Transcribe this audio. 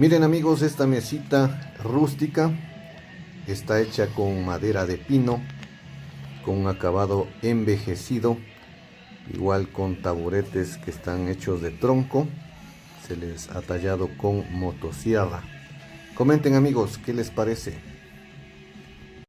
Miren amigos, esta mesita rústica está hecha con madera de pino, con un acabado envejecido, igual con taburetes que están hechos de tronco, se les ha tallado con motosierra. Comenten amigos, ¿qué les parece?